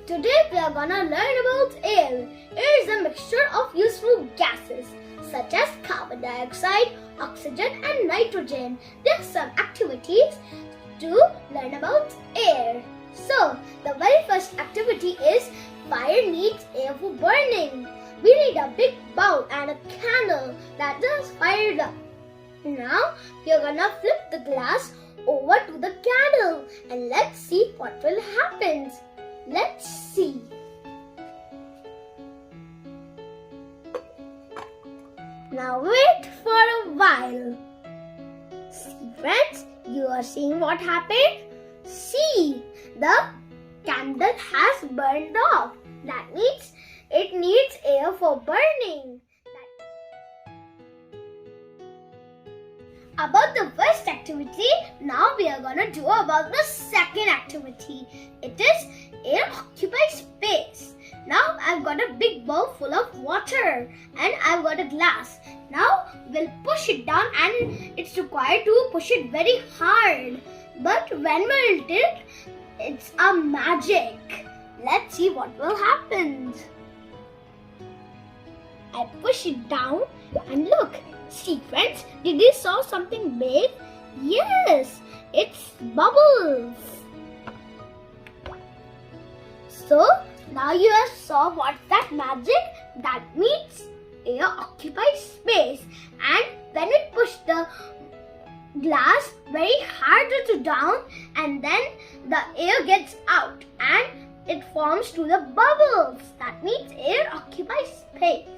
Today we are gonna learn about air. Air is a mixture of useful gases such as carbon dioxide, oxygen and nitrogen. There are some activities to learn about air. So, the very first activity is fire needs air for burning. We need a big bowl and a candle that is fired up. Now, we are gonna flip the glass over to the candle and let's see what will happen. Let's see. Now wait for a while. See friends, you are seeing what happened? See, the candle has burned off. That means it needs air for burning. About the first activity, now we are going to do about the second activity. It is air occupies space. Now I've got a big bowl full of water and I've got a glass. Now we'll push it down and it's required to push it very hard. But when we'll tilt, it's a magic. Let's see what will happen. I push it down and look. See friends, did you saw something big? Yes, it's bubbles. So now you have saw what's that magic? That means air occupies space, and when we push the glass very hard to down, and then the air gets out and it forms to the bubbles. That means air occupies space.